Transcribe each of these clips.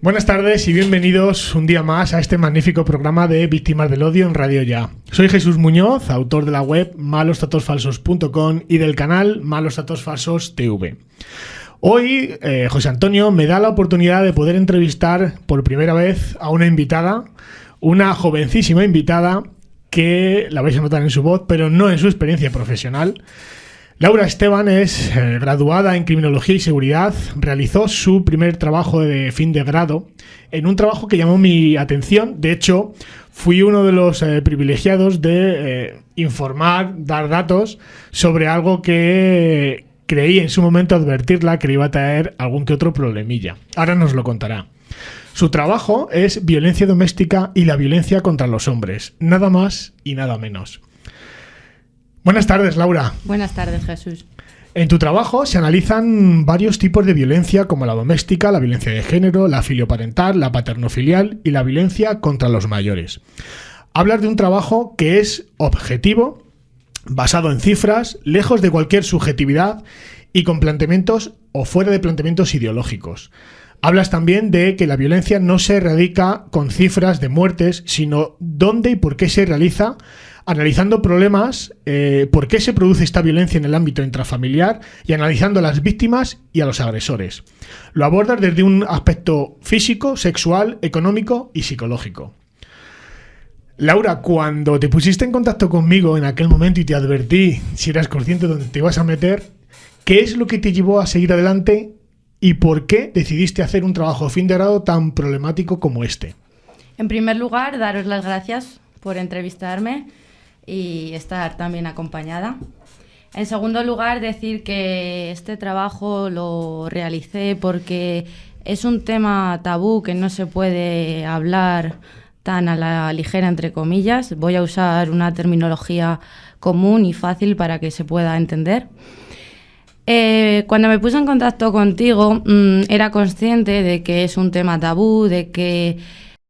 Buenas tardes y bienvenidos un día más a este magnífico programa de Víctimas del Odio en Radio Ya. Soy Jesús Muñoz, autor de la web malosdatosfalsos.com y del canal Malos Datos Falsos TV. Hoy, José Antonio me da la oportunidad de poder entrevistar por primera vez a una invitada, una jovencísima invitada que la vais a notar en su voz, pero no en su experiencia profesional. Laura Esteban es graduada en Criminología y Seguridad, realizó su primer trabajo de fin de grado en un trabajo que llamó mi atención. De hecho, fui uno de los privilegiados de informar, dar datos sobre algo que creí en su momento advertirla que le iba a traer algún que otro problemilla. Ahora nos lo contará. Su trabajo es violencia doméstica y la violencia contra los hombres, nada más y nada menos. Buenas tardes, Laura. Buenas tardes, Jesús. En tu trabajo se analizan varios tipos de violencia como la doméstica, la violencia de género, la filioparental, la paternofilial y la violencia contra los mayores. Hablas de un trabajo que es objetivo, basado en cifras, lejos de cualquier subjetividad y con planteamientos o fuera de planteamientos ideológicos. Hablas también de que la violencia no se erradica con cifras de muertes, sino dónde y por qué se realiza, analizando problemas, por qué se produce esta violencia en el ámbito intrafamiliar y analizando a las víctimas y a los agresores. Lo abordas desde un aspecto físico, sexual, económico y psicológico. Laura, cuando te pusiste en contacto conmigo en aquel momento y te advertí si eras consciente de dónde te ibas a meter, ¿qué es lo que te llevó a seguir adelante y por qué decidiste hacer un trabajo de fin de grado tan problemático como este? En primer lugar, daros las gracias por entrevistarme y estar también acompañada. En segundo lugar, decir que este trabajo lo realicé porque es un tema tabú que no se puede hablar tan a la ligera, entre comillas. Voy a usar una terminología común y fácil para que se pueda entender. Cuando me puse en contacto contigo, era consciente de que es un tema tabú, de que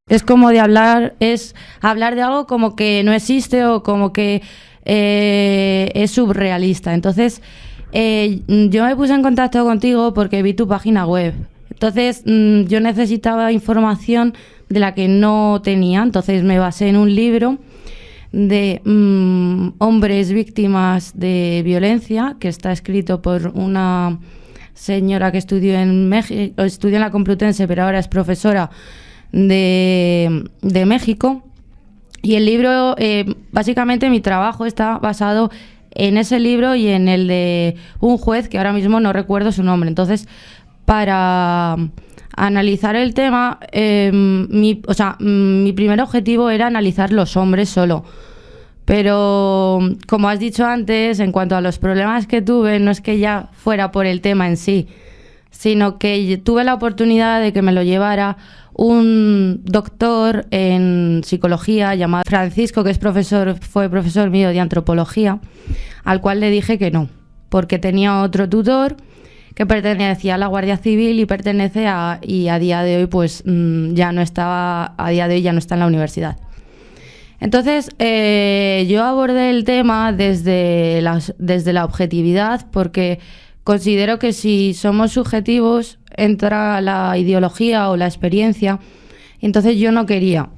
es como es hablar de algo como que no existe o como que es surrealista. Entonces, yo me puse en contacto contigo porque vi tu página web. Entonces, yo necesitaba información de la que no tenía. Entonces, me basé en un libro de hombres víctimas de violencia, que está escrito por una señora que estudió en México, estudió en la Complutense, pero ahora es profesora de México. Y el libro, básicamente mi trabajo está basado en ese libro y en el de un juez que ahora mismo no recuerdo su nombre. Entonces, para analizar el tema, mi primer objetivo era analizar los hombres solo. Pero, como has dicho antes, en cuanto a los problemas que tuve, no es que ya fuera por el tema en sí, sino que tuve la oportunidad de que me lo llevara un doctor en psicología llamado Francisco, que fue profesor mío de antropología, al cual le dije que no, porque tenía otro tutor que pertenecía a la Guardia Civil y a día de hoy pues ya no está en la universidad. Entonces, yo abordé el tema desde la objetividad, porque considero que si somos subjetivos entra la ideología o la experiencia, entonces yo no quería.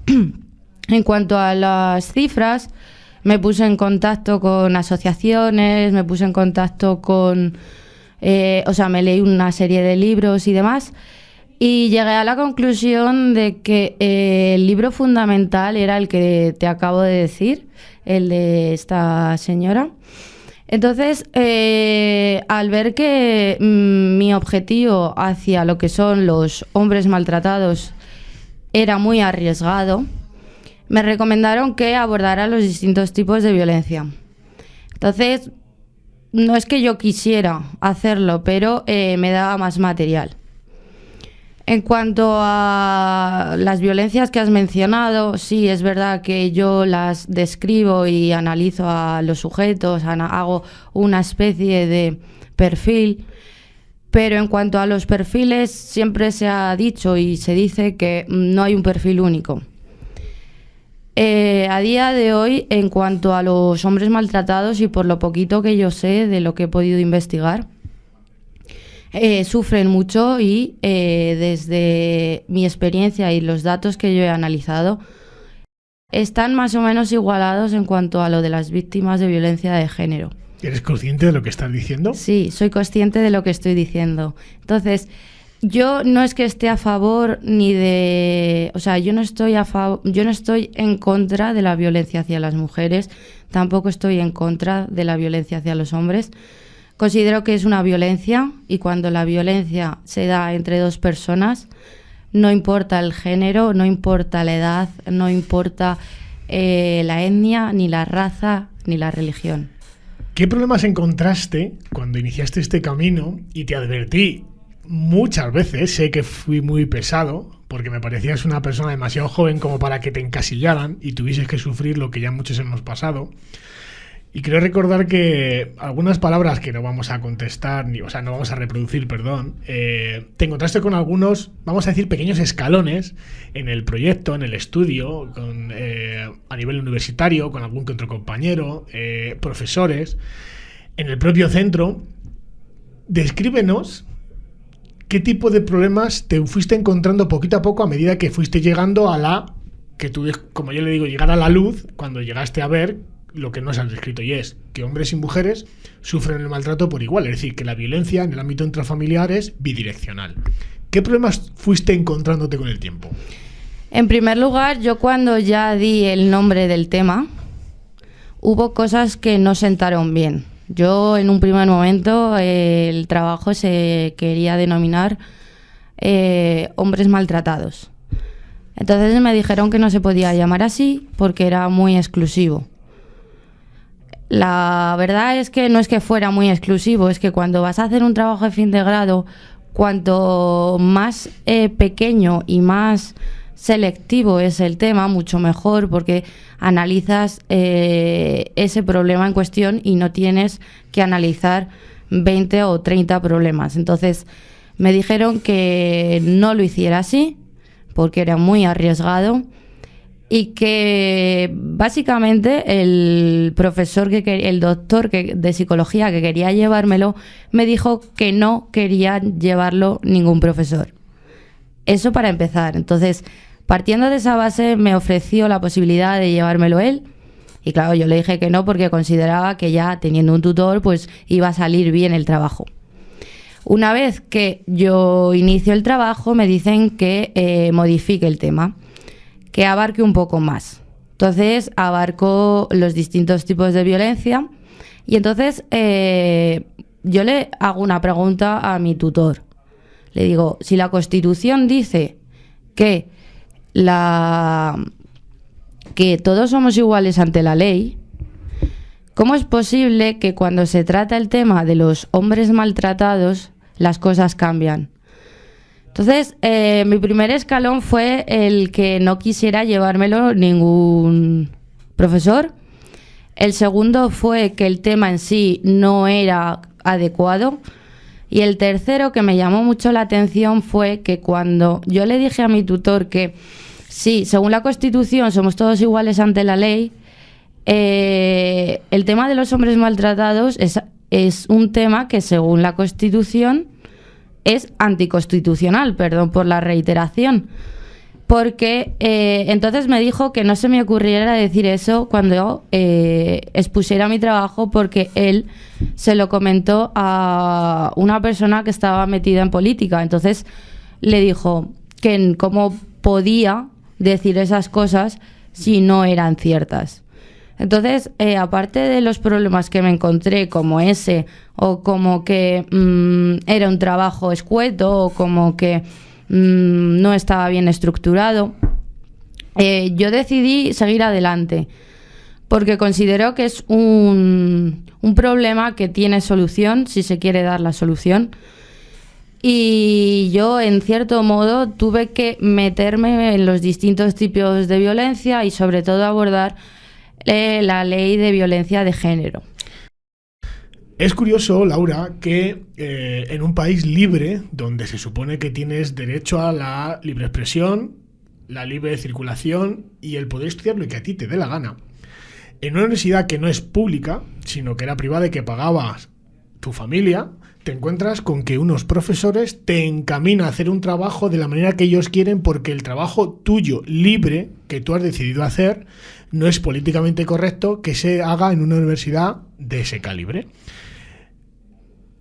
En cuanto a las cifras, me puse en contacto con asociaciones, me puse en contacto con... me leí una serie de libros y demás, y llegué a la conclusión de que el libro fundamental era el que te acabo de decir, el de esta señora. Entonces, al ver que mi objetivo hacia lo que son los hombres maltratados era muy arriesgado, me recomendaron que abordara los distintos tipos de violencia. Entonces, no es que yo quisiera hacerlo, pero me daba más material. En cuanto a las violencias que has mencionado, sí, es verdad que yo las describo y analizo a los sujetos, hago una especie de perfil, pero en cuanto a los perfiles siempre se ha dicho y se dice que no hay un perfil único. A día de hoy, en cuanto a los hombres maltratados y por lo poquito que yo sé de lo que he podido investigar, sufren mucho y desde mi experiencia y los datos que yo he analizado, están más o menos igualados en cuanto a lo de las víctimas de violencia de género. ¿Eres consciente de lo que estás diciendo? Sí, soy consciente de lo que estoy diciendo. Entonces, yo no es que esté a favor ni de... O sea, yo no estoy en contra de la violencia hacia las mujeres, tampoco estoy en contra de la violencia hacia los hombres. Considero que es una violencia y cuando la violencia se da entre dos personas, no importa el género, no importa la edad, no importa la etnia, ni la raza, ni la religión. ¿Qué problemas encontraste cuando iniciaste este camino? Y te advertí muchas veces, sé que fui muy pesado, porque me parecías una persona demasiado joven como para que te encasillaran y tuvieses que sufrir lo que ya muchos hemos pasado. Y quiero recordar que algunas palabras que no vamos a contestar, no vamos a reproducir, perdón, te encontraste con algunos, vamos a decir, pequeños escalones en el proyecto, en el estudio, a nivel universitario, con algún que otro compañero, profesores, en el propio centro. Descríbenos qué tipo de problemas te fuiste encontrando poquito a poco a medida que fuiste llegando a la, que tú, como yo le digo, llegar a la luz, cuando llegaste a ver lo que nos has descrito, y es que hombres y mujeres sufren el maltrato por igual, es decir, que la violencia en el ámbito intrafamiliar es bidireccional. ¿Qué problemas fuiste encontrándote con el tiempo? En primer lugar, yo cuando ya di el nombre del tema, hubo cosas que no sentaron bien. Yo en un primer momento el trabajo se quería denominar hombres maltratados. Entonces me dijeron que no se podía llamar así porque era muy exclusivo. La verdad es que no es que fuera muy exclusivo, es que cuando vas a hacer un trabajo de fin de grado, cuanto más pequeño y más selectivo es el tema, mucho mejor, porque analizas ese problema en cuestión y no tienes que analizar 20 o 30 problemas. Entonces me dijeron que no lo hiciera así, porque era muy arriesgado, y que básicamente el profesor, el doctor de psicología que quería llevármelo, me dijo que no quería llevarlo ningún profesor. Eso para empezar. Entonces, partiendo de esa base, me ofreció la posibilidad de llevármelo él. Y claro, yo le dije que no porque consideraba que ya teniendo un tutor, pues iba a salir bien el trabajo. Una vez que yo inicio el trabajo, me dicen que modifique el tema, que abarque un poco más. Entonces abarco los distintos tipos de violencia y entonces yo le hago una pregunta a mi tutor. Le digo, si la Constitución dice que todos somos iguales ante la ley, ¿cómo es posible que cuando se trata el tema de los hombres maltratados las cosas cambian? Entonces, mi primer escalón fue el que no quisiera llevármelo ningún profesor. El segundo fue que el tema en sí no era adecuado. Y el tercero, que me llamó mucho la atención, fue que cuando yo le dije a mi tutor que sí, según la Constitución somos todos iguales ante la ley, el tema de los hombres maltratados es un tema que según la Constitución es anticonstitucional, perdón por la reiteración, porque entonces me dijo que no se me ocurriera decir eso cuando expusiera mi trabajo, porque él se lo comentó a una persona que estaba metida en política. Entonces le dijo que cómo podía decir esas cosas si no eran ciertas. Entonces, aparte de los problemas que me encontré, como ese, o como que era un trabajo escueto, o como que no estaba bien estructurado, yo decidí seguir adelante, porque considero que es un problema que tiene solución, si se quiere dar la solución. Y yo, en cierto modo, tuve que meterme en los distintos tipos de violencia y, sobre todo, abordar la ley de violencia de género. Es curioso, Laura, que en un país libre, donde se supone que tienes derecho a la libre expresión, la libre circulación y el poder estudiar lo que a ti te dé la gana, en una universidad que no es pública, sino que era privada y que pagabas tu familia, te encuentras con que unos profesores te encaminan a hacer un trabajo de la manera que ellos quieren porque el trabajo tuyo, libre, que tú has decidido hacer, no es políticamente correcto que se haga en una universidad de ese calibre.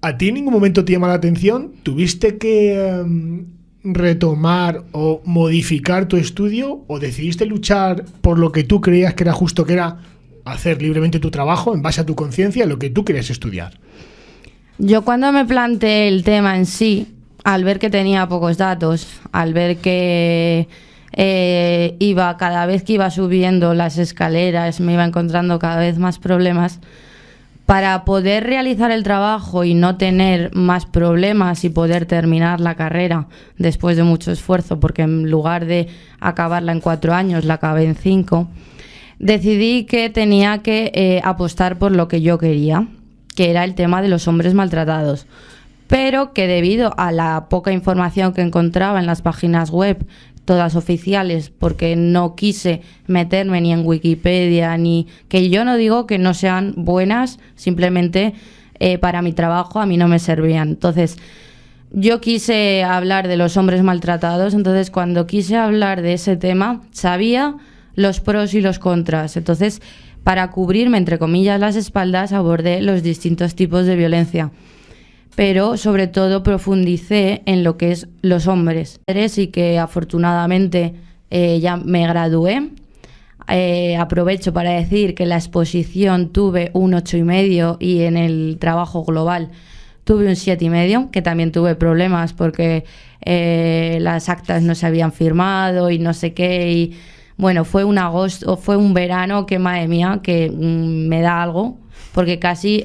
¿A ti en ningún momento te llama la atención? ¿Tuviste que retomar o modificar tu estudio o decidiste luchar por lo que tú creías que era justo, que era hacer libremente tu trabajo en base a tu conciencia, lo que tú querías estudiar? Yo cuando me planteé el tema en sí, al ver que tenía pocos datos, al ver que cada vez que iba subiendo las escaleras me iba encontrando cada vez más problemas, para poder realizar el trabajo y no tener más problemas y poder terminar la carrera después de mucho esfuerzo, porque en lugar de acabarla en 4 años, la acabé en 5, decidí que tenía que apostar por lo que yo quería, que era el tema de los hombres maltratados. Pero que debido a la poca información que encontraba en las páginas web, todas oficiales, porque no quise meterme ni en Wikipedia, ni que yo no digo que no sean buenas, simplemente para mi trabajo a mí no me servían. Entonces, yo quise hablar de los hombres maltratados, entonces cuando quise hablar de ese tema, sabía los pros y los contras. Entonces, para cubrirme, entre comillas, las espaldas, abordé los distintos tipos de violencia. Pero sobre todo profundicé en lo que es los hombres. Y que afortunadamente ya me gradué. Aprovecho para decir que en la exposición tuve un 8,5 y en el trabajo global tuve un 7,5, que también tuve problemas porque las actas no se habían firmado y no sé qué. Y bueno, fue un verano que, madre mía, que me da algo, porque casi,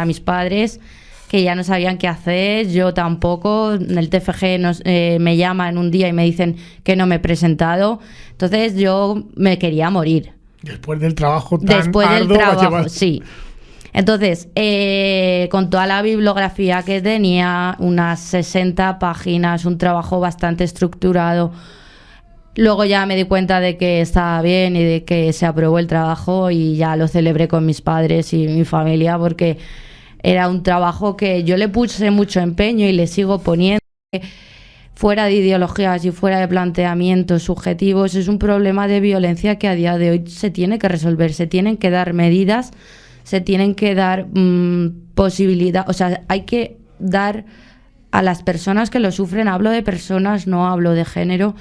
mis padres, que ya no sabían qué hacer, yo tampoco. El TFG me llaman un día y me dicen que no me he presentado. Entonces yo me quería morir. Después del trabajo tan Después arduo, del trabajo, sí. Entonces, con toda la bibliografía que tenía, unas 60 páginas, un trabajo bastante estructurado. Luego ya me di cuenta de que estaba bien y de que se aprobó el trabajo y ya lo celebré con mis padres y mi familia, porque era un trabajo que yo le puse mucho empeño y le sigo poniendo. Fuera de ideologías y fuera de planteamientos subjetivos, es un problema de violencia que a día de hoy se tiene que resolver. Se tienen que dar medidas, se tienen que dar posibilidades. O sea, hay que dar a las personas que lo sufren, hablo de personas, no hablo de género,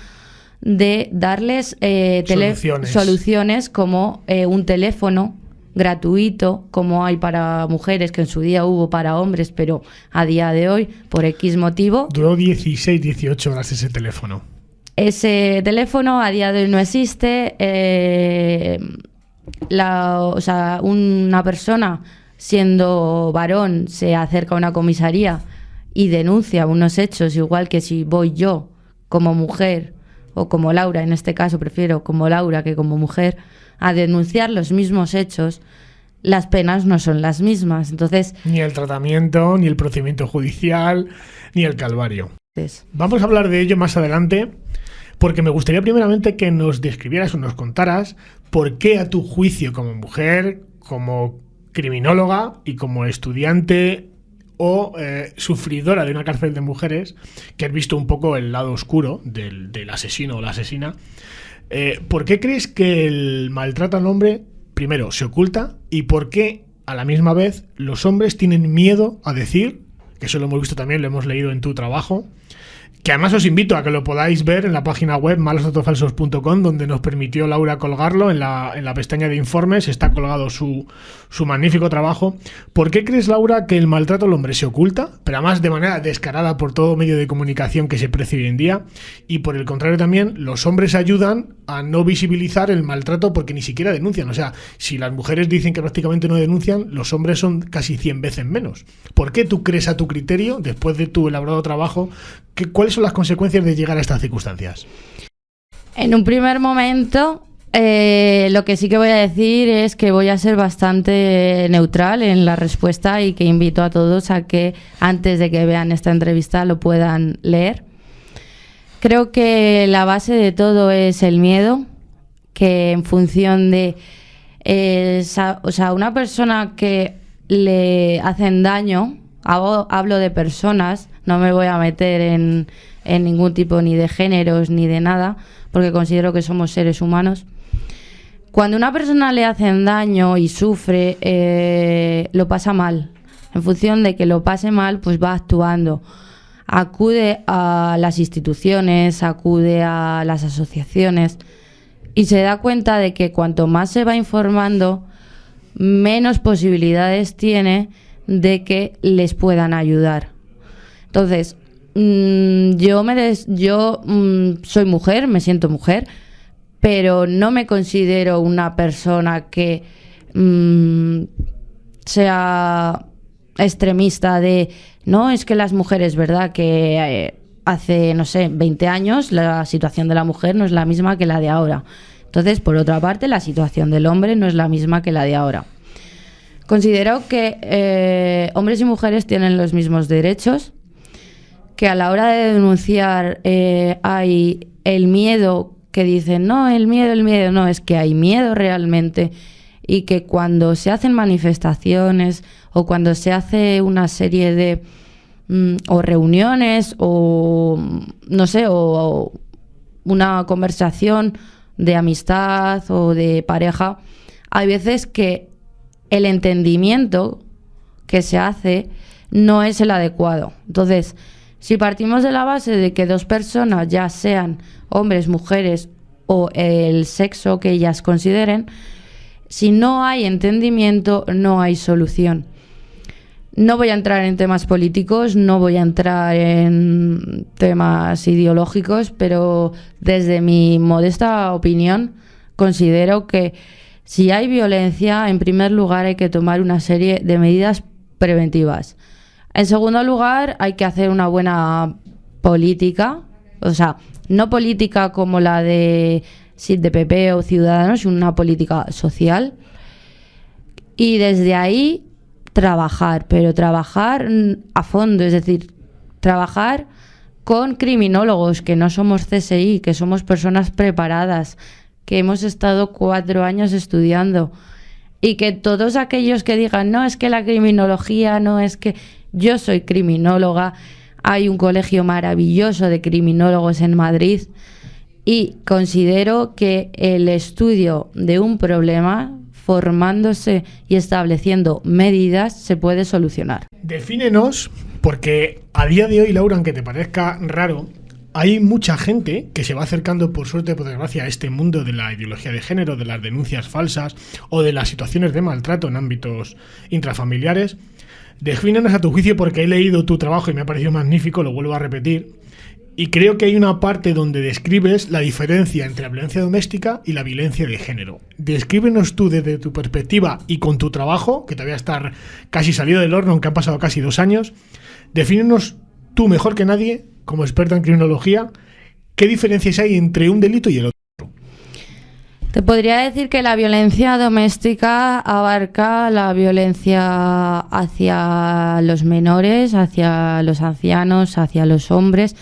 de darles soluciones como un teléfono gratuito, como hay para mujeres, que en su día hubo para hombres, pero a día de hoy, por X motivo... Duró 16, 18 horas ese teléfono. Ese teléfono a día de hoy no existe. Una persona, siendo varón, se acerca a una comisaría y denuncia unos hechos, igual que si voy yo como mujer, o como Laura, en este caso prefiero como Laura que como mujer, a denunciar los mismos hechos, las penas no son las mismas. Entonces, ni el tratamiento, ni el procedimiento judicial, ni el calvario. Vamos a hablar de ello más adelante, porque me gustaría primeramente que nos describieras o nos contaras por qué, a tu juicio, como mujer, como criminóloga y como estudiante o sufridora de una cárcel de mujeres, que has visto un poco el lado oscuro del asesino o la asesina, ¿por qué crees que el maltrato al hombre, primero, se oculta? ¿Y por qué, a la misma vez, los hombres tienen miedo a decir, que eso lo hemos visto también, lo hemos leído en tu trabajo, que además os invito a que lo podáis ver en la página web malosdatosfalsos.com, donde nos permitió Laura colgarlo en la pestaña de informes, está colgado su magnífico trabajo. ¿Por qué crees, Laura, que el maltrato al hombre se oculta, pero además de manera descarada por todo medio de comunicación que se precie hoy en día? Y por el contrario también, los hombres ayudan a no visibilizar el maltrato porque ni siquiera denuncian. O sea, si las mujeres dicen que prácticamente no denuncian, los hombres son casi 100 veces menos. ¿Por qué tú crees, a tu criterio, después de tu elaborado trabajo, cuáles son las consecuencias de llegar a estas circunstancias? En un primer momento, lo que sí que voy a decir es que voy a ser bastante neutral en la respuesta y que invito a todos a que antes de que vean esta entrevista lo puedan leer. Creo que la base de todo es el miedo, que en función de una persona que le hacen daño, hablo de personas, no me voy a meter en ningún tipo ni de géneros ni de nada, porque considero que somos seres humanos. Cuando a una persona le hacen daño y sufre, lo pasa mal. En función de que lo pase mal, pues va actuando. Acude a las instituciones, acude a las asociaciones y se da cuenta de que cuanto más se va informando, menos posibilidades tiene de que les puedan ayudar. Entonces, yo soy mujer, me siento mujer, pero no me considero una persona que sea extremista de, no, es que las mujeres, ¿verdad? Que hace, no sé, 20 años la situación de la mujer no es la misma que la de ahora. Entonces, por otra parte, la situación del hombre no es la misma que la de ahora. Considero que hombres y mujeres tienen los mismos derechos, que a la hora de denunciar hay el miedo, que dicen, no, el miedo, no, es que hay miedo realmente, y que cuando se hacen manifestaciones o cuando se hace una serie de o reuniones o no sé, o una conversación de amistad o de pareja, hay veces que el entendimiento que se hace no es el adecuado. Entonces, si partimos de la base de que dos personas, ya sean hombres, mujeres o el sexo que ellas consideren, si no hay entendimiento, no hay solución. No voy a entrar en temas políticos, no voy a entrar en temas ideológicos, pero desde mi modesta opinión, considero que si hay violencia, en primer lugar hay que tomar una serie de medidas preventivas. En segundo lugar, hay que hacer una buena política, o sea, no política como la de PP o Ciudadanos, sino una política social. Y desde ahí trabajar, pero trabajar a fondo, es decir, trabajar con criminólogos, que no somos CSI, que somos personas preparadas, que hemos estado 4 años estudiando, y que todos aquellos que digan, no, es que la criminología, no, es que yo soy criminóloga, hay un colegio maravilloso de criminólogos en Madrid, y considero que el estudio de un problema, formándose y estableciendo medidas, se puede solucionar. Defínenos, porque a día de hoy, Laura, aunque te parezca raro, hay mucha gente que se va acercando, por suerte o por desgracia, a este mundo de la ideología de género, de las denuncias falsas o de las situaciones de maltrato en ámbitos intrafamiliares. Defínenos a tu juicio, porque he leído tu trabajo y me ha parecido magnífico, lo vuelvo a repetir. Y creo que hay una parte donde describes la diferencia entre la violencia doméstica y la violencia de género. Descríbenos tú desde tu perspectiva y con tu trabajo, que todavía está casi salido del horno, aunque han pasado casi 2 años. Defínenos tú mejor que nadie, como experta en criminología, qué diferencias hay entre un delito y el otro. Te podría decir que la violencia doméstica abarca la violencia hacia los menores, hacia los ancianos, hacia los hombres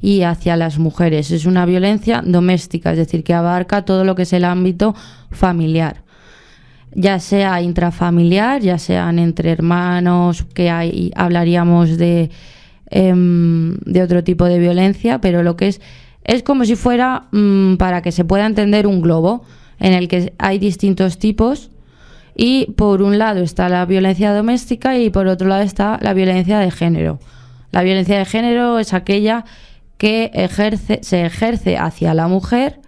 y hacia las mujeres. Es una violencia doméstica, es decir, que abarca todo lo que es el ámbito familiar, ya sea intrafamiliar, ya sean entre hermanos, que hablaríamos de otro tipo de violencia, pero lo que es como si fuera, para que se pueda entender, un globo en el que hay distintos tipos, y por un lado está la violencia doméstica y por otro lado está la violencia de género. La violencia de género es aquella que se ejerce hacia la mujer,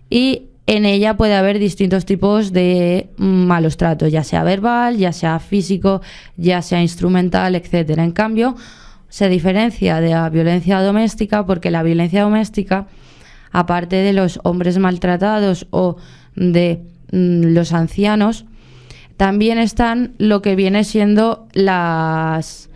y en ella puede haber distintos tipos de malos tratos, ya sea verbal, ya sea físico, ya sea instrumental, etcétera. En cambio, se diferencia de la violencia doméstica porque la violencia doméstica, aparte de los hombres maltratados o de los ancianos, también están lo que viene siendo las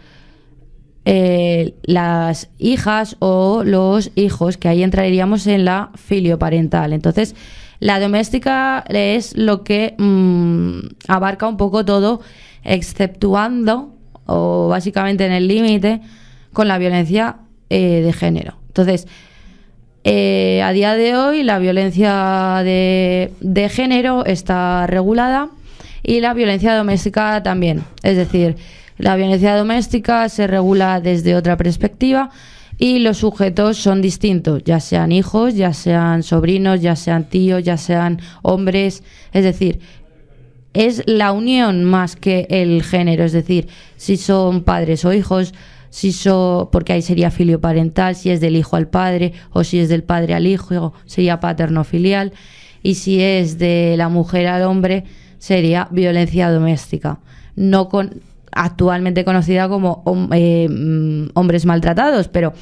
hijas o los hijos, que ahí entraríamos en la filioparental. Entonces, la doméstica es lo que abarca un poco todo, exceptuando o básicamente en el límite con la violencia de género. Entonces, a día de hoy la violencia de género está regulada y la violencia doméstica también. Es decir, La violencia doméstica se regula desde otra perspectiva y los sujetos son distintos, ya sean hijos, ya sean sobrinos, ya sean tíos, ya sean hombres. Es decir, es la unión más que el género. Es decir, si son padres o hijos, porque ahí sería filioparental, si es del hijo al padre o si es del padre al hijo, sería paterno-filial. Y si es de la mujer al hombre, sería violencia doméstica. Actualmente conocida como hombres maltratados, pero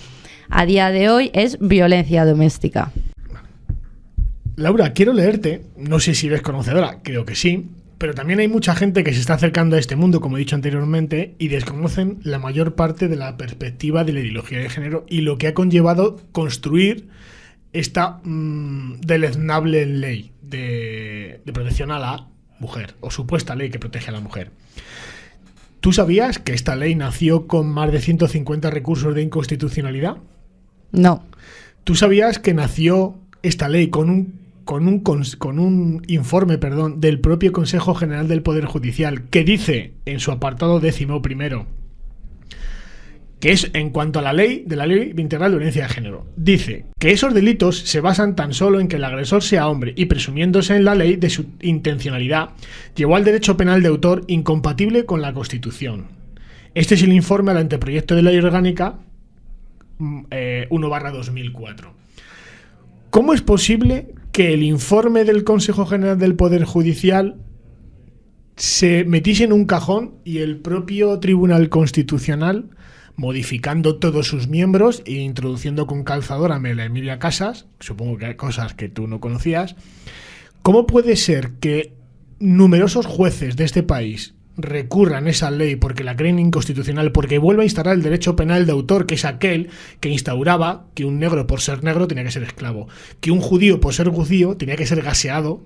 a día de hoy es violencia doméstica. Laura, quiero leerte, no sé si eres conocedora, creo que sí, pero también hay mucha gente que se está acercando a este mundo, como he dicho anteriormente, y desconocen la mayor parte de la perspectiva de la ideología de género y lo que ha conllevado construir esta deleznable ley de protección a la mujer, o supuesta ley que protege a la mujer. ¿Tú sabías que esta ley nació con más de 150 recursos de inconstitucionalidad? No. ¿Tú sabías que nació esta ley con un informe, del propio Consejo General del Poder Judicial que dice en su apartado 11º que es en cuanto a la ley integral de violencia de género? Dice que esos delitos se basan tan solo en que el agresor sea hombre y presumiéndose en la ley de su intencionalidad, llevó al derecho penal de autor incompatible con la Constitución. Este es el informe al anteproyecto de ley orgánica 1/2004. ¿Cómo es posible que el informe del Consejo General del Poder Judicial se metiese en un cajón y el propio Tribunal Constitucional, modificando todos sus miembros e introduciendo con calzador a María Emilia Casas, supongo que hay cosas que tú no conocías? ¿Cómo puede ser que numerosos jueces de este país recurran esa ley porque la creen inconstitucional, porque vuelve a instaurar el derecho penal de autor, que es aquel que instauraba que un negro por ser negro tenía que ser esclavo, que un judío por ser judío tenía que ser gaseado,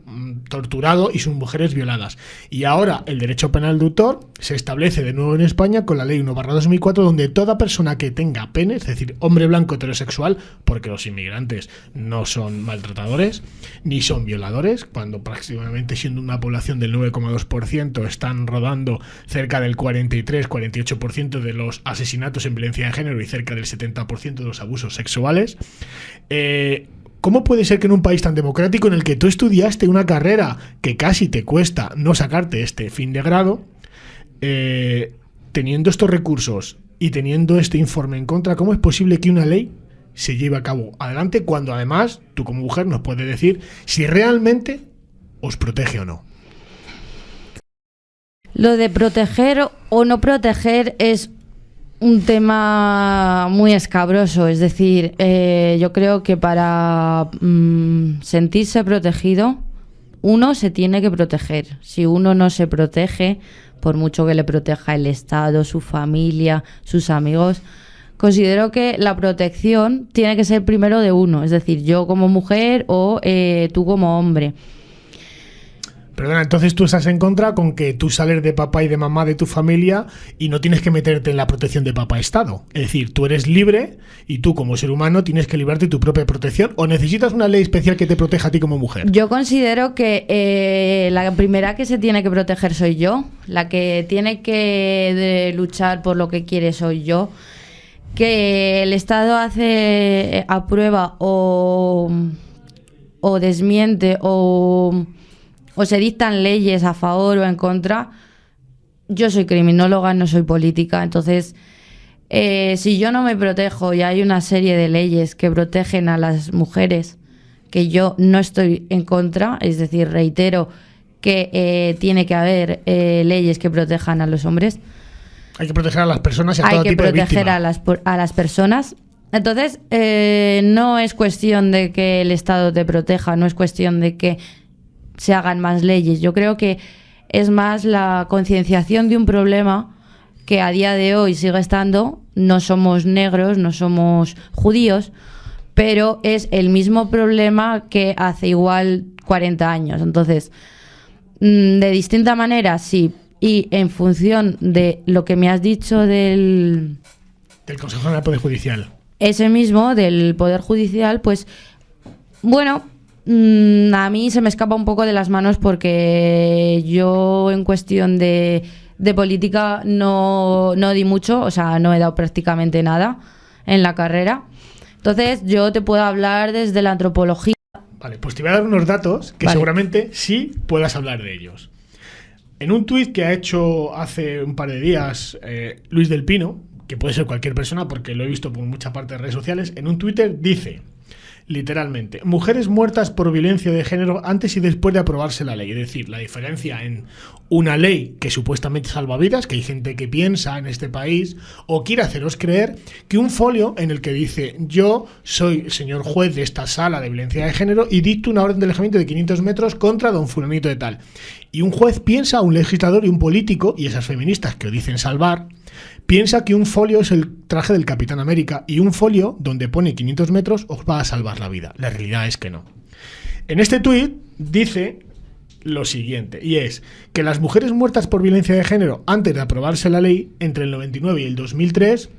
torturado y sus mujeres violadas? Y ahora el derecho penal de autor se establece de nuevo en España con la ley 1/2004, donde toda persona que tenga pene, es decir, hombre blanco heterosexual, porque los inmigrantes no son maltratadores ni son violadores, cuando prácticamente, siendo una población del 9,2%, están rodando cerca del 43-48% de los asesinatos en violencia de género y cerca del 70% de los abusos sexuales. ¿Cómo puede ser que en un país tan democrático, en el que tú estudiaste una carrera que casi te cuesta no sacarte este fin de grado, teniendo estos recursos y teniendo este informe en contra, cómo es posible que una ley se lleve a cabo adelante cuando además tú como mujer nos puedes decir si realmente os protege o no? Lo de proteger o no proteger es un tema muy escabroso. Es decir, yo creo que para sentirse protegido, uno se tiene que proteger. Si uno no se protege, por mucho que le proteja el Estado, su familia, sus amigos, considero que la protección tiene que ser primero de uno. Es decir, yo como mujer o tú como hombre. Perdona, entonces tú estás en contra con que tú sales de papá y de mamá de tu familia y no tienes que meterte en la protección de papá Estado. Es decir, tú eres libre y tú como ser humano tienes que librarte tu propia protección, ¿o necesitas una ley especial que te proteja a ti como mujer? Yo considero que la primera que se tiene que proteger soy yo, la que tiene que luchar por lo que quiere soy yo. Que el Estado aprueba o desmiente o se dictan leyes a favor o en contra. Yo soy criminóloga, no soy política, entonces si yo no me protejo y hay una serie de leyes que protegen a las mujeres que yo no estoy en contra, es decir, reitero que tiene que haber leyes que protejan a los hombres. Hay que proteger a las personas y a todo tipo de víctimas. Hay que proteger a las personas. Entonces, no es cuestión de que el Estado te proteja, no es cuestión de que se hagan más leyes. Yo creo que es más la concienciación de un problema que a día de hoy sigue estando. No somos negros, no somos judíos, pero es el mismo problema que hace igual 40 años. Entonces, de distinta manera, sí. Y en función de lo que me has dicho del Consejo General del Poder Judicial. Ese mismo, del Poder Judicial, pues, bueno, a mí se me escapa un poco de las manos porque yo en cuestión de de política no di mucho, o sea, no he dado prácticamente nada en la carrera. Entonces yo te puedo hablar desde la antropología. Vale, pues te voy a dar unos datos que seguramente sí puedas hablar de ellos. En un tuit que ha hecho hace un par de días Luis del Pino, que puede ser cualquier persona porque lo he visto por mucha parte de redes sociales, en un Twitter dice, literalmente, mujeres muertas por violencia de género antes y después de aprobarse la ley. Es decir, la diferencia en una ley que supuestamente salva vidas, que hay gente que piensa en este país o quiere haceros creer, que un folio en el que dice yo soy señor juez de esta sala de violencia de género y dicto una orden de alejamiento de 500 metros contra don fulanito de tal. Y un juez piensa, un legislador y un político, y esas feministas que os dicen salvar, piensa que un folio es el traje del Capitán América y un folio donde pone 500 metros os va a salvar la vida. La realidad es que no. En este tuit dice lo siguiente, y es que las mujeres muertas por violencia de género antes de aprobarse la ley, entre el 99 y el 2003,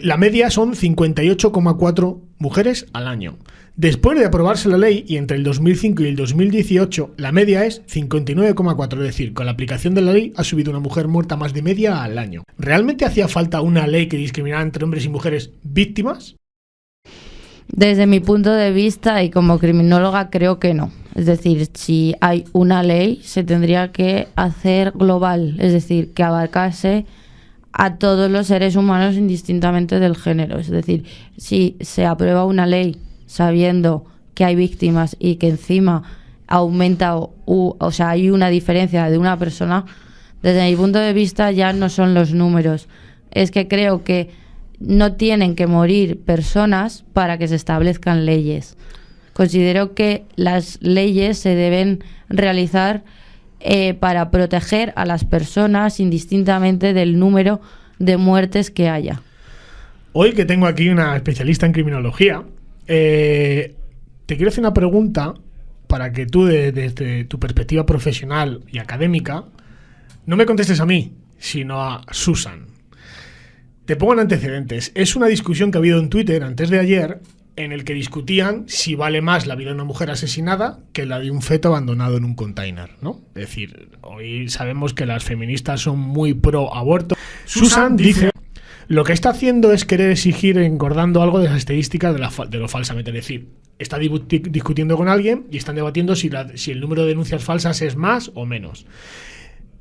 la media son 58,4 mujeres al año. Después de aprobarse la ley, y entre el 2005 y el 2018, la media es 59,4, es decir, con la aplicación de la ley ha subido una mujer muerta más de media al año. ¿Realmente hacía falta una ley que discriminara entre hombres y mujeres víctimas? Desde mi punto de vista y como criminóloga creo que no. Es decir, si hay una ley se tendría que hacer global, es decir, que abarcase a todos los seres humanos indistintamente del género. Es decir, si se aprueba una ley sabiendo que hay víctimas y que encima aumenta o sea, hay una diferencia de una persona, desde mi punto de vista ya no son los números. Es que creo que no tienen que morir personas para que se establezcan leyes. Considero que las leyes se deben realizar para proteger a las personas indistintamente del número de muertes que haya. Hoy que tengo aquí una especialista en criminología, te quiero hacer una pregunta para que tú, desde tu perspectiva profesional y académica, no me contestes a mí, sino a Susan. Te pongo en antecedentes. Es una discusión que ha habido en Twitter antes de ayer, en el que discutían si vale más la vida de una mujer asesinada que la de un feto abandonado en un container, ¿no? Es decir, hoy sabemos que las feministas son muy pro aborto. Susan dice, lo que está haciendo es querer exigir engordando algo de las estadísticas de lo falsamente. Es decir, está discutiendo con alguien y están debatiendo si el número de denuncias falsas es más o menos.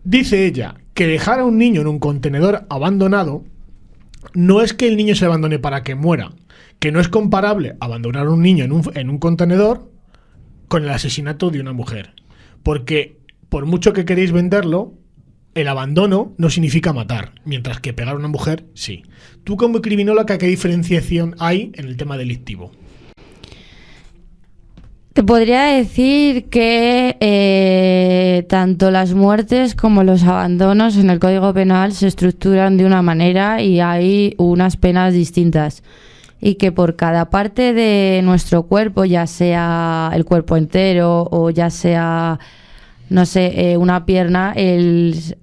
Dice ella que dejar a un niño en un contenedor abandonado no es que el niño se abandone para que muera, que no es comparable abandonar a un niño en un contenedor con el asesinato de una mujer. Porque por mucho que queréis venderlo, el abandono no significa matar, mientras que pegar a una mujer, sí. Tú como criminóloga, ¿qué diferenciación hay en el tema delictivo? Te podría decir que tanto las muertes como los abandonos en el Código Penal se estructuran de una manera y hay unas penas distintas. Y que por cada parte de nuestro cuerpo, ya sea el cuerpo entero o ya sea, no sé, una pierna,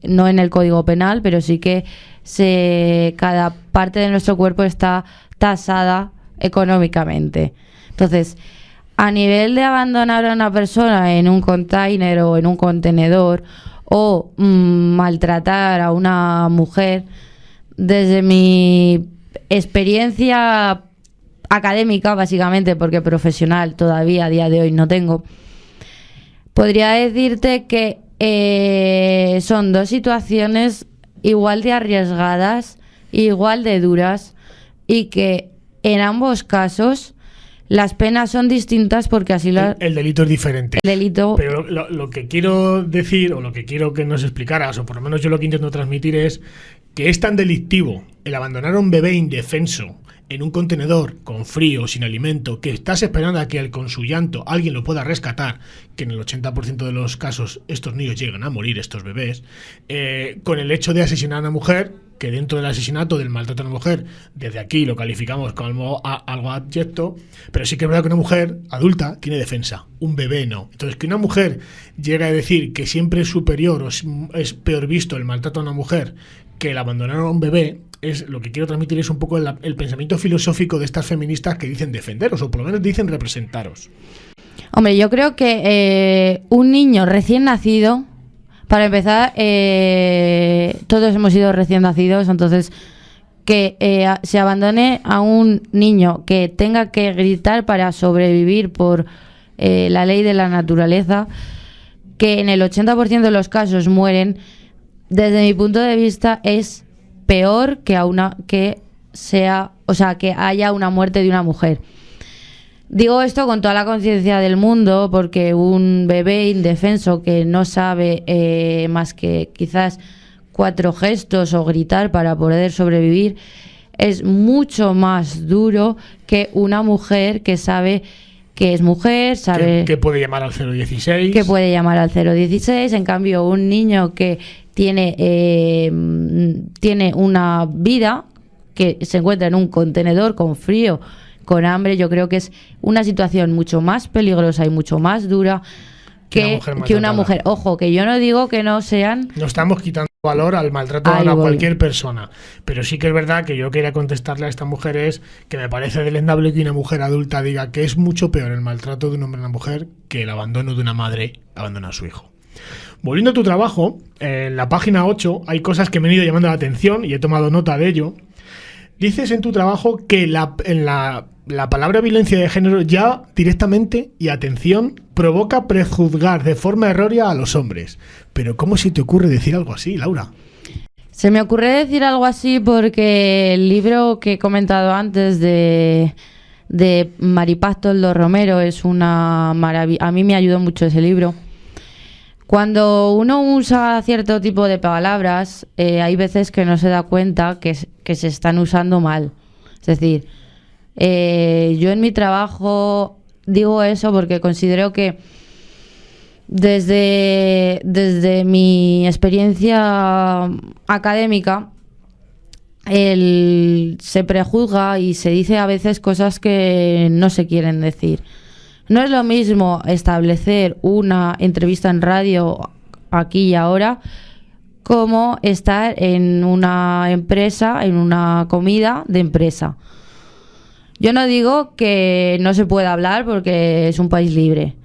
no en el Código Penal, pero sí que cada parte de nuestro cuerpo está tasada económicamente. Entonces, a nivel de abandonar a una persona en un container o en un contenedor o maltratar a una mujer, desde mi experiencia académica, básicamente, porque profesional todavía a día de hoy no tengo, podría decirte que son dos situaciones igual de arriesgadas, igual de duras, y que en ambos casos las penas son distintas porque así el delito es diferente. El delito. Pero lo que quiero decir, o lo que quiero que nos explicaras, o por lo menos yo lo que intento transmitir, es que es tan delictivo el abandonar a un bebé indefenso en un contenedor con frío, sin alimento, que estás esperando a que con su llanto alguien lo pueda rescatar, que en el 80% de los casos estos niños llegan a morir, estos bebés, con el hecho de asesinar a una mujer, que dentro del asesinato, del maltrato a una mujer, desde aquí lo calificamos como algo abyecto, pero sí que es verdad que una mujer adulta tiene defensa, un bebé no. Entonces, que una mujer llegue a decir que siempre es superior o es peor visto el maltrato a una mujer que el abandonar a un bebé, es lo que quiero transmitir es un poco el pensamiento filosófico de estas feministas que dicen defenderos, o por lo menos dicen representaros. Hombre, yo creo que un niño recién nacido Para empezar, todos hemos sido recién nacidos, entonces que se abandone a un niño que tenga que gritar para sobrevivir por la ley de la naturaleza, que en el 80% de los casos mueren, desde mi punto de vista es peor que que haya una muerte de una mujer. Digo esto con toda la conciencia del mundo, porque un bebé indefenso que no sabe más que quizás 4 gestos o gritar para poder sobrevivir es mucho más duro que una mujer que sabe que es mujer, sabe que puede llamar al 016. Que puede llamar al 016. En cambio, un niño que tiene una vida, que se encuentra en un contenedor con frío, con hambre, yo creo que es una situación mucho más peligrosa y mucho más dura que una mujer. Ojo, que yo no digo que no sean... No estamos quitando valor al maltrato a cualquier persona, pero sí que es verdad que yo quería contestarle a esta mujer es que me parece deleznable que una mujer adulta diga que es mucho peor el maltrato de un hombre a una mujer que el abandono de una madre abandona a su hijo. Volviendo a tu trabajo, en la página 8 hay cosas que me han ido llamando la atención y he tomado nota de ello. Dices en tu trabajo que en la palabra violencia de género ya directamente, y atención, provoca prejuzgar de forma errónea a los hombres. Pero ¿cómo se te ocurre decir algo así, Laura? Se me ocurre decir algo así porque el libro que he comentado antes de Maripaz Toldo Romero es una maravilla. A mí me ayudó mucho ese libro. Cuando uno usa cierto tipo de palabras, hay veces que no se da cuenta que se están usando mal. Es decir, yo en mi trabajo digo eso porque considero que desde mi experiencia académica se prejuzga y se dice a veces cosas que no se quieren decir. No es lo mismo establecer una entrevista en radio aquí y ahora como estar en una empresa, en una comida de empresa. Yo no digo que no se pueda hablar porque es un país libre,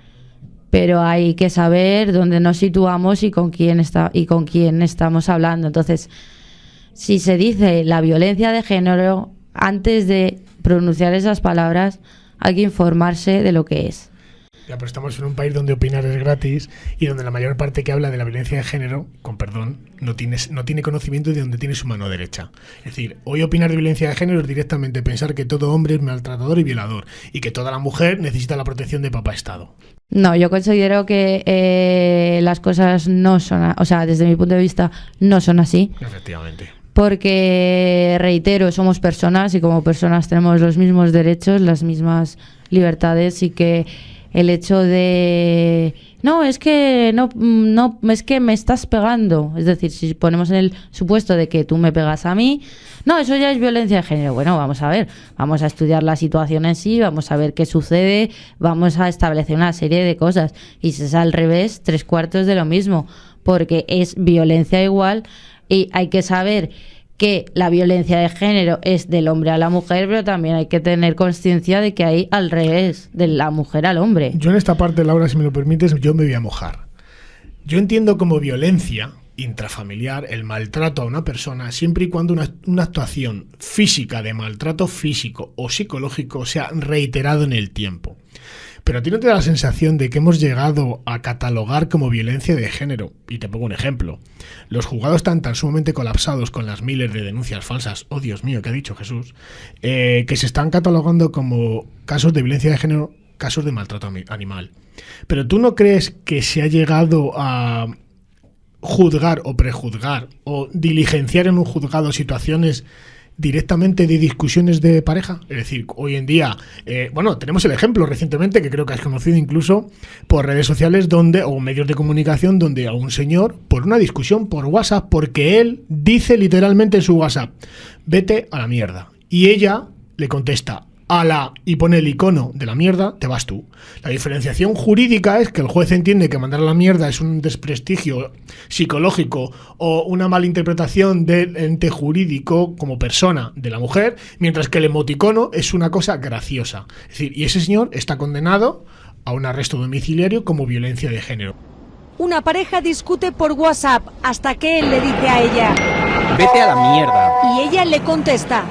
pero hay que saber dónde nos situamos y con quién estamos hablando. Entonces, si se dice la violencia de género, antes de pronunciar esas palabras, hay que informarse de lo que es. Ya, pero estamos en un país donde opinar es gratis y donde la mayor parte que habla de la violencia de género, con perdón, no tiene conocimiento de dónde tiene su mano derecha. Es decir, hoy opinar de violencia de género es directamente pensar que todo hombre es maltratador y violador y que toda la mujer necesita la protección de papá Estado. No, yo considero que las cosas no son, desde mi punto de vista, no son así. Efectivamente. Porque, reitero, somos personas y como personas tenemos los mismos derechos, las mismas libertades, y que el hecho de es que me estás pegando, es decir, si ponemos en el supuesto de que tú me pegas a mí, eso ya es violencia de género. Bueno, vamos a ver, vamos a estudiar la situación en sí, vamos a ver qué sucede, vamos a establecer una serie de cosas, y si es al revés, 3/4 de lo mismo, porque es violencia igual. Y hay que saber que la violencia de género es del hombre a la mujer, pero también hay que tener conciencia de que hay al revés, de la mujer al hombre. Yo en esta parte, Laura, si me lo permites, yo me voy a mojar. Yo entiendo como violencia intrafamiliar el maltrato a una persona siempre y cuando una actuación física de maltrato físico o psicológico sea reiterado en el tiempo. Pero a ti no te da la sensación de que hemos llegado a catalogar como violencia de género. Y te pongo un ejemplo. Los juzgados están tan sumamente colapsados con las miles de denuncias falsas, oh Dios mío, ¿qué ha dicho Jesús? Que se están catalogando como casos de violencia de género, casos de maltrato animal. Pero ¿tú no crees que se ha llegado a juzgar o prejuzgar o diligenciar en un juzgado situaciones directamente de discusiones de pareja? Es decir, hoy en día, tenemos el ejemplo recientemente, que creo que has conocido incluso por redes sociales o medios de comunicación, donde a un señor, por una discusión por WhatsApp, porque él dice literalmente en su WhatsApp, vete a la mierda. Y ella le contesta, y pone el icono de la mierda, te vas tú. La diferenciación jurídica es que el juez entiende que mandar a la mierda es un desprestigio psicológico o una mala interpretación del ente jurídico como persona de la mujer, mientras que el emoticono es una cosa graciosa. Es decir, y ese señor está condenado a un arresto domiciliario como violencia de género. Una pareja discute por WhatsApp hasta que él le dice a ella: vete a la mierda. Y ella le contesta: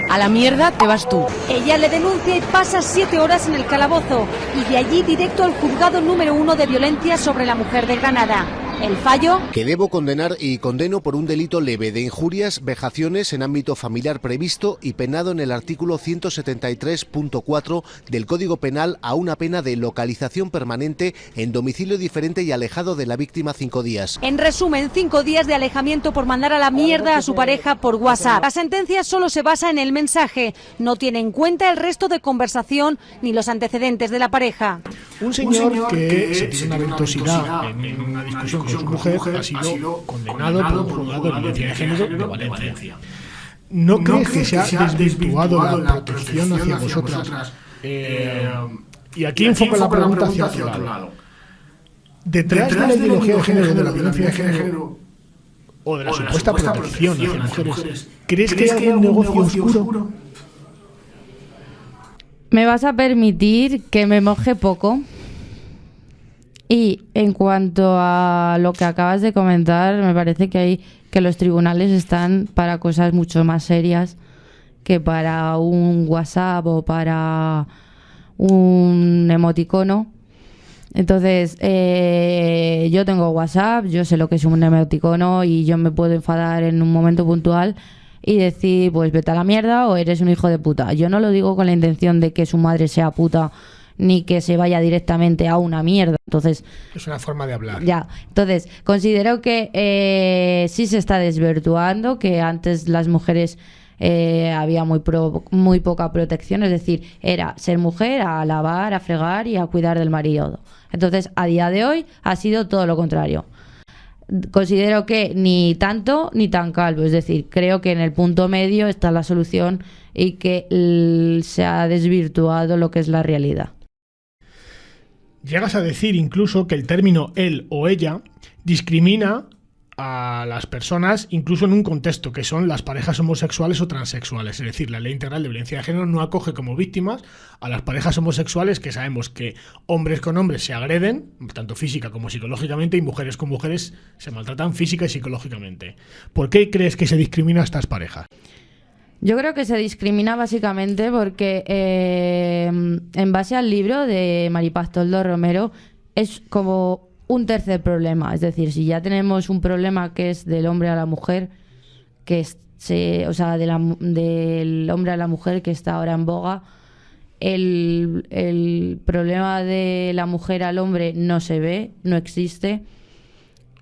a la mierda te vas tú. Ella le denuncia y pasa 7 horas en el calabozo y de allí directo al juzgado número 1 de violencia sobre la mujer de Granada. El fallo: que debo condenar y condeno por un delito leve de injurias, vejaciones en ámbito familiar previsto y penado en el artículo 173.4 del Código Penal a una pena de localización permanente en domicilio diferente y alejado de la víctima 5 días. En resumen, 5 días de alejamiento por mandar a la mierda a su pareja por WhatsApp. La sentencia solo se basa en el mensaje, no tiene en cuenta el resto de conversación ni los antecedentes de la pareja. Un señor que se tiene una ventosidad en una discusión con su mujer ha sido condenado por un juzgado de violencia de género de Valencia. ¿No crees que se ha desvirtuado la protección hacia vosotras? Y aquí enfoco la pregunta hacia otro lado. Detrás de la ideología de género, de la violencia de género o de la supuesta protección hacia mujeres, ¿crees que hay algún negocio oscuro? Me vas a permitir que me moje poco. Y en cuanto a lo que acabas de comentar, me parece que los tribunales están para cosas mucho más serias que para un WhatsApp o para un emoticono. Entonces, yo tengo WhatsApp, yo sé lo que es un emoticono y yo me puedo enfadar en un momento puntual y decir, pues vete a la mierda o eres un hijo de puta. Yo no lo digo con la intención de que su madre sea puta ni que se vaya directamente a una mierda. Entonces, es una forma de hablar. Ya, entonces, considero que sí se está desvirtuando, que antes las mujeres había muy poca protección, es decir, era ser mujer, a lavar, a fregar y a cuidar del marido. Entonces, a día de hoy ha sido todo lo contrario. Considero que ni tanto ni tan calvo, es decir, creo que en el punto medio está la solución y que se ha desvirtuado lo que es la realidad. Llegas a decir incluso que el término él o ella discrimina a las personas incluso en un contexto que son las parejas homosexuales o transexuales. Es decir, la Ley Integral de Violencia de Género no acoge como víctimas a las parejas homosexuales, que sabemos que hombres con hombres se agreden, tanto física como psicológicamente, y mujeres con mujeres se maltratan física y psicológicamente. ¿Por qué crees que se discrimina a estas parejas? Yo creo que se discrimina básicamente porque en base al libro de Maripaz Toldo Romero es como un tercer problema. Es decir, si ya tenemos un problema que es del hombre a la mujer, del hombre a la mujer que está ahora en boga, el problema de la mujer al hombre no se ve, no existe.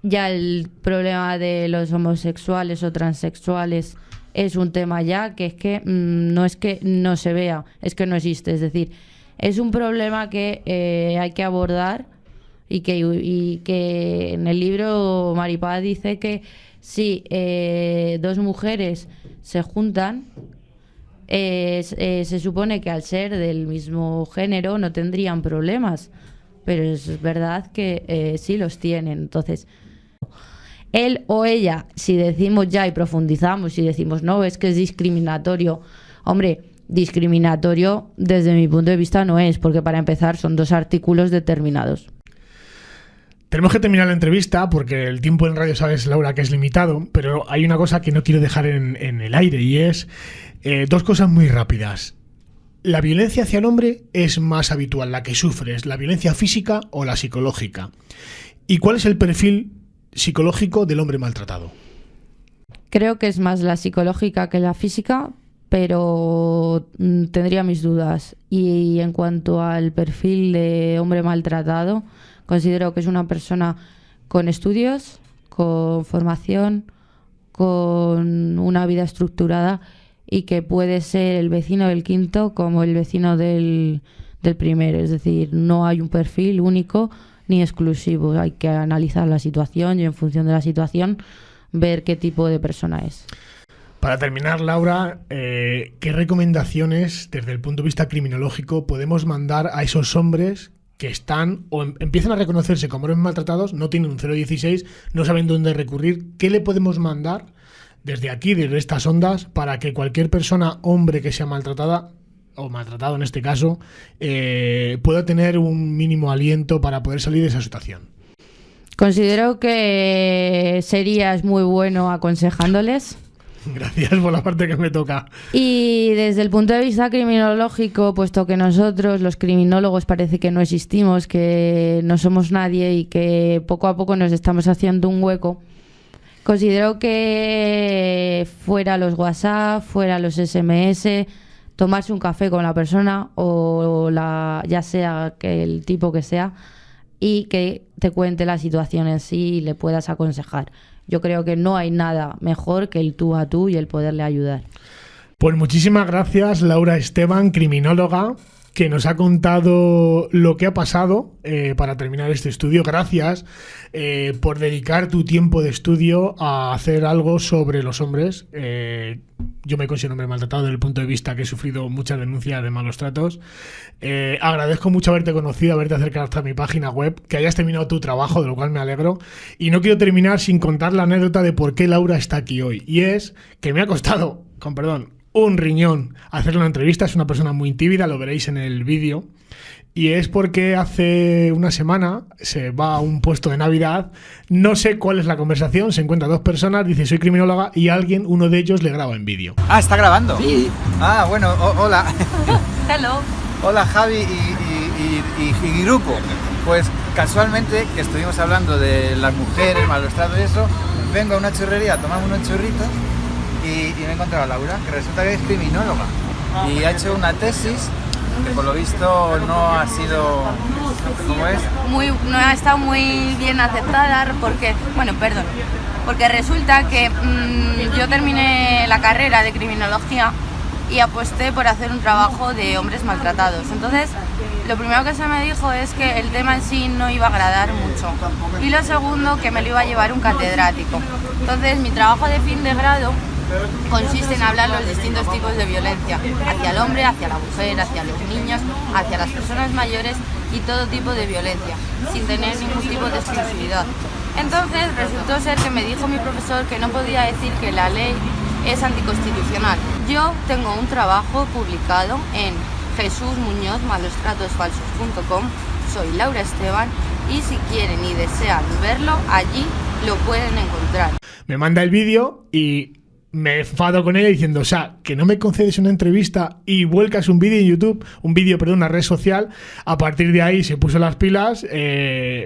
Ya el problema de los homosexuales o transexuales es un tema ya que no es que no se vea, es que no existe. Es decir, es un problema que hay que abordar y que en el libro Maripaz dice que si dos mujeres se juntan, se supone que al ser del mismo género no tendrían problemas, pero es verdad que sí los tienen. Entonces, él o ella, si decimos ya y profundizamos y decimos no, es que es discriminatorio, hombre, discriminatorio desde mi punto de vista no es, porque para empezar son 2 artículos determinados. Tenemos que terminar la entrevista porque el tiempo en radio, sabes, Laura, que es limitado, pero hay una cosa que no quiero dejar en el aire y es 2 cosas muy rápidas. La violencia hacia el hombre es más habitual, la que sufre, ¿es la violencia física o la psicológica? ¿Y cuál es el perfil psicológico del hombre maltratado? Creo que es más la psicológica que la física, pero tendría mis dudas. Y en cuanto al perfil de hombre maltratado, considero que es una persona con estudios, con formación, con una vida estructurada y que puede ser el vecino del quinto como el vecino del primero. Es decir, no hay un perfil único ni exclusivo. Hay que analizar la situación y en función de la situación ver qué tipo de persona es. Para terminar, Laura, ¿qué recomendaciones desde el punto de vista criminológico podemos mandar a esos hombres que están o empiezan a reconocerse como hombres maltratados, no tienen un 016, no saben dónde recurrir? ¿Qué le podemos mandar desde aquí, desde estas ondas, para que cualquier persona, hombre que sea maltratada o maltratado en este caso, pueda tener un mínimo aliento para poder salir de esa situación? Considero que serías muy bueno aconsejándoles. Gracias por la parte que me toca. Y desde el punto de vista criminológico, puesto que nosotros, los criminólogos, parece que no existimos, que no somos nadie y que poco a poco nos estamos haciendo un hueco, considero que fuera los WhatsApp, fuera los SMS, tomarse un café con la persona o ya sea que el tipo que sea, y que te cuente la situación en sí y le puedas aconsejar. Yo creo que no hay nada mejor que el tú a tú y el poderle ayudar. Pues muchísimas gracias, Laura Esteban, criminóloga, que nos ha contado lo que ha pasado para terminar este estudio. Gracias por dedicar tu tiempo de estudio a hacer algo sobre los hombres. Yo me considero un hombre maltratado desde el punto de vista que he sufrido muchas denuncias de malos tratos. Agradezco mucho haberte conocido, haberte acercado hasta mi página web, que hayas terminado tu trabajo, de lo cual me alegro. Y no quiero terminar sin contar la anécdota de por qué Laura está aquí hoy. Y es que me ha costado, con perdón, un riñón hacerle una entrevista. Es una persona muy tímida, lo veréis en el vídeo. Y es porque hace una semana se va a un puesto de Navidad, no sé cuál es la conversación, se encuentra dos personas, dice soy criminóloga y uno de ellos le graba en vídeo. Ah, ¿está grabando? Sí. Ah, bueno, hola. Hello. Hola Javi y grupo. Pues casualmente que estuvimos hablando de las mujeres, malos tratos y eso, vengo a una churrería, tomamos unos churritos y me he encontrado a Laura, que resulta que es criminóloga y ha hecho una tesis que por lo visto no ha sido, ¿cómo es? No ha estado muy bien aceptada porque resulta que yo terminé la carrera de criminología y aposté por hacer un trabajo de hombres maltratados. Entonces, lo primero que se me dijo es que el tema en sí no iba a agradar mucho y lo segundo, que me lo iba a llevar un catedrático. Entonces, mi trabajo de fin de grado consiste en hablar los distintos tipos de violencia hacia el hombre, hacia la mujer, hacia los niños, hacia las personas mayores y todo tipo de violencia, sin tener ningún tipo de exclusividad. Entonces resultó ser que me dijo mi profesor que no podía decir que la ley es anticonstitucional. Yo tengo un trabajo publicado en Jesús Muñoz, malostratosfalsos.com, soy Laura Esteban y si quieren y desean verlo, allí lo pueden encontrar. Me manda el vídeo y me enfado con ella diciendo, o sea, que no me concedes una entrevista y vuelcas un vídeo en YouTube, una red social. A partir de ahí se puso las pilas,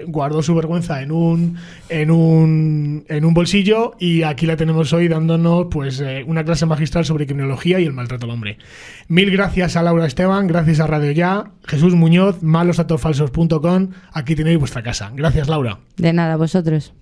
guardó su vergüenza en un bolsillo y aquí la tenemos hoy dándonos pues una clase magistral sobre criminología y el maltrato al hombre. Mil gracias a Laura Esteban, gracias a Radio Ya, Jesús Muñoz, malostratosfalsos.com, aquí tenéis vuestra casa. Gracias, Laura. De nada, vosotros.